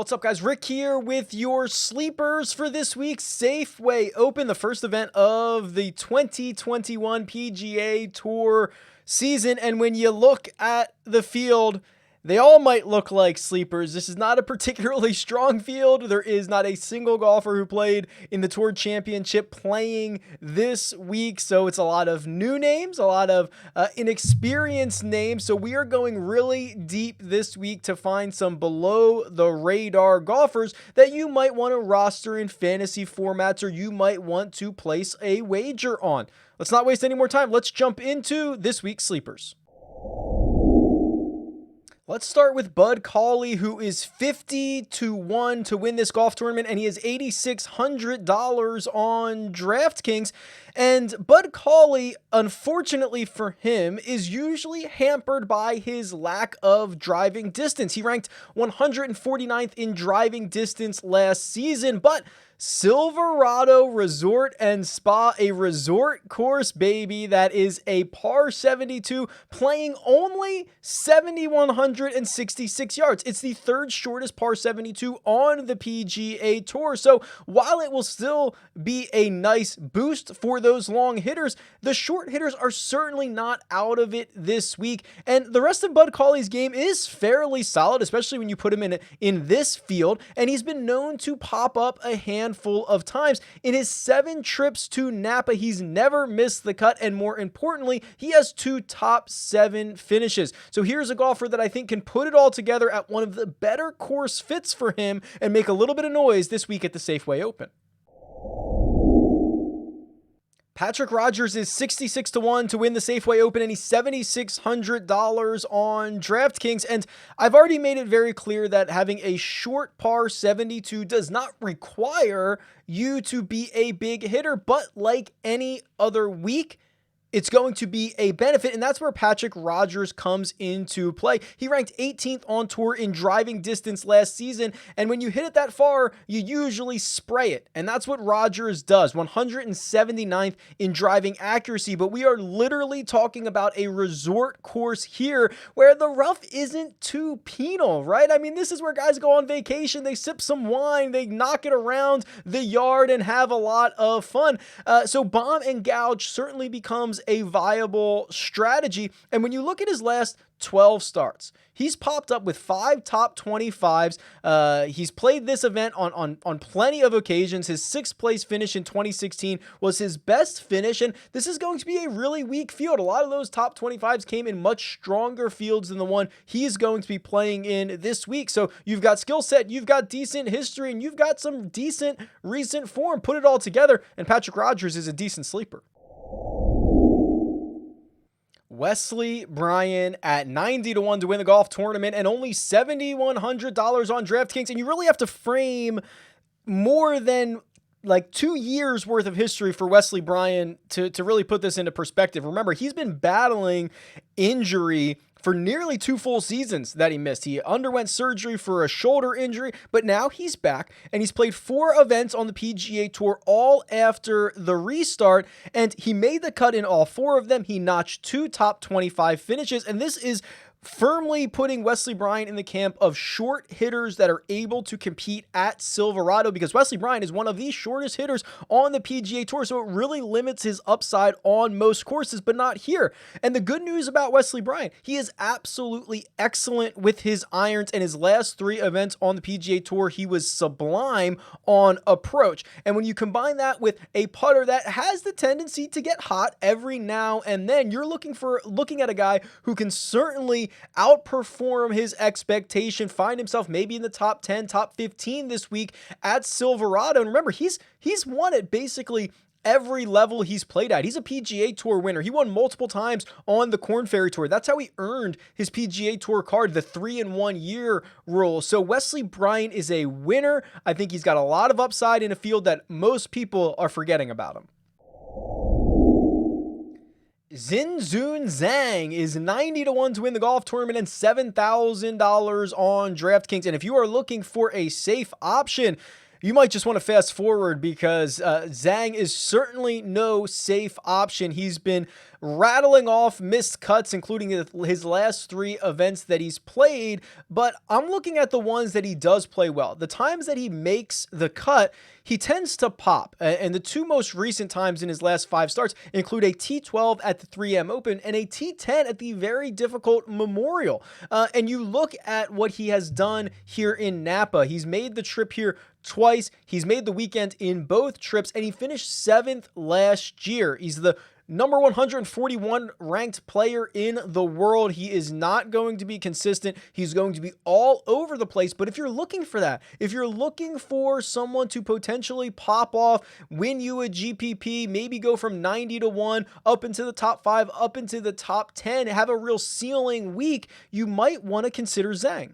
What's up, guys? Rick here with your sleepers for this week's Safeway Open, the first event of the 2021 PGA Tour season. And when you look at the field, they all might look like sleepers. This is not a particularly strong field. There is not a single golfer who played in the Tour Championship playing this week. So it's a lot of new names, a lot of inexperienced names. So we are going really deep this week to find some below the radar golfers that you might want to roster in fantasy formats or you might want to place a wager on. Let's not waste any more time. Let's jump into this week's sleepers. Let's start with Bud Cauley, who is 50-1 to win this golf tournament, and he has $8,600 on DraftKings. And Bud Cauley, unfortunately for him, is usually hampered by his lack of driving distance. He ranked 149th in driving distance last season, but Silverado Resort and Spa, a resort course, baby, that is a par 72, playing only 7,166 yards. It's the third shortest par 72 on the PGA Tour. So while it will still be a nice boost for those long hitters, the short hitters are certainly not out of it this week. And the rest of Bud Cauley's game is fairly solid, especially when you put him in this field. And he's been known to pop up a handful of times. In his 7 trips to Napa, he's never missed the cut, and more importantly, he has 2 top 7 finishes. So here's a golfer that I think can put it all together at one of the better course fits for him and make a little bit of noise this week at the Safeway Open. Patrick Rodgers is 66-1 to win the Safeway Open, and he's $7,600 on DraftKings. And I've already made it very clear that having a short par 72 does not require you to be a big hitter, but like any other week, it's going to be a benefit, and that's where Patrick Rodgers comes into play. He ranked 18th on tour in driving distance last season, and when you hit it that far, you usually spray it, and that's what Rodgers does, 179th in driving accuracy, but we are literally talking about a resort course here where the rough isn't too penal, right? I mean, this is where guys go on vacation, they sip some wine, they knock it around the yard and have a lot of fun. So bomb and gouge certainly becomes a viable strategy. And when you look at his last 12 starts, he's popped up with 5 top 25s. He's played this event on plenty of occasions. His 6th place finish in 2016 was his best finish, and this is going to be a really weak field. A lot of those top 25s came in much stronger fields than the one he's going to be playing in this week. So you've got skill set, you've got decent history, and you've got some decent recent form. Put it all together, and Patrick Rodgers is a decent sleeper. Wesley Bryan at 90-1 to win the golf tournament and only $7,100 on DraftKings. And you really have to frame more than like 2 years worth of history for Wesley Bryan to really put this into perspective. Remember, he's been battling injury for nearly 2 full seasons that he missed. He underwent surgery for a shoulder injury, but now he's back and he's played 4 events on the PGA Tour, all after the restart, and he made the cut in all 4 of them. He notched 2 top 25 finishes, and this is firmly putting Wesley Bryan in the camp of short hitters that are able to compete at Silverado, because Wesley Bryan is one of the shortest hitters on the PGA Tour, so it really limits his upside on most courses, but not here. And the good news about Wesley Bryan, he is absolutely excellent with his irons, and his last 3 events on the PGA Tour, he was sublime on approach. And when you combine that with a putter that has the tendency to get hot every now and then, you're looking at a guy who can certainly outperform his expectation, find himself maybe in the top 10, top 15 this week at Silverado. And remember, he's won at basically every level he's played at. He's a PGA Tour winner. He won multiple times on the Korn Ferry Tour. That's how he earned his PGA Tour card, the 3-in-1-year rule. So Wesley Bryan is a winner. I think he's got a lot of upside in a field that most people are forgetting about him. Xin Zhao is 90-1 to win the golf tournament and $7,000 on DraftKings. And if you are looking for a safe option, you might just want to fast forward because Zhang is certainly no safe option. He's been rattling off missed cuts, including his last 3 events that he's played, but I'm looking at the ones that he does play well. The times that he makes the cut, he tends to pop, and the 2 most recent times in his last 5 starts include a T12 at the 3M Open and a T10 at the very difficult Memorial. And you look at what he has done here in Napa. He's made the trip here twice. He's made the weekend in both trips, and he finished 7th last year. He's the number 141 ranked player in the world. He is not going to be consistent. He's going to be all over the place. But if you're looking for that, if you're looking for someone to potentially pop off, win you a GPP, maybe go from 90 to 1 up into the top 5, up into the top 10, have a real ceiling week, you might want to consider Zhang.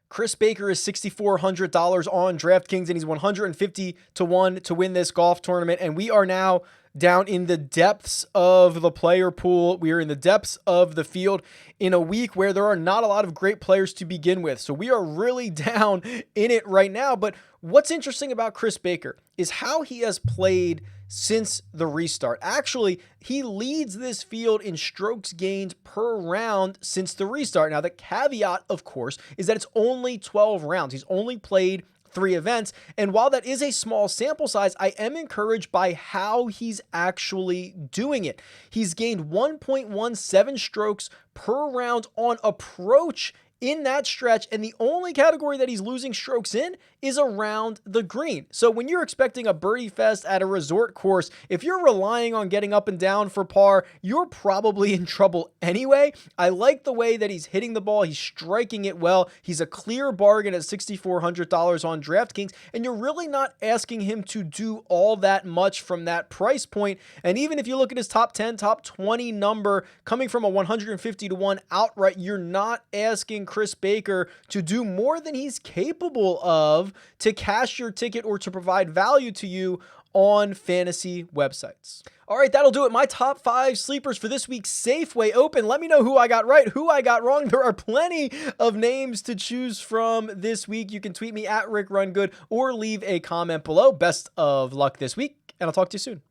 Chris Baker is $6,400 on DraftKings, and he's 150 to 1 to win this golf tournament. And we are now down in the depths of the player pool. We are in the depths of the field in a week where there are not a lot of great players to begin with. So we are really down in it right now. But what's interesting about Chris Baker is how he has played since the restart. Actually, he leads this field in strokes gained per round since the restart. Now, the caveat, of course, is that it's only 12 rounds. He's only played 3 events. And while that is a small sample size, I am encouraged by how he's actually doing it. He's gained 1.17 strokes per round on approach in that stretch, and the only category that he's losing strokes in is around the green. So when you're expecting a birdie fest at a resort course, if you're relying on getting up and down for par, you're probably in trouble anyway. I like the way that he's hitting the ball. He's striking it well. He's a clear bargain at $6,400 on DraftKings, and you're really not asking him to do all that much from that price point. And even if you look at his top 10, top 20 number coming from a 150 to 1 outright, you're not asking Chris Baker to do more than he's capable of to cash your ticket or to provide value to you on fantasy websites. All right, that'll do it. My top 5 sleepers for this week's Safeway Open. Let me know who I got right, who I got wrong. There are plenty of names to choose from this week. You can tweet me at RickRunGood or leave a comment below. Best of luck this week, and I'll talk to you soon.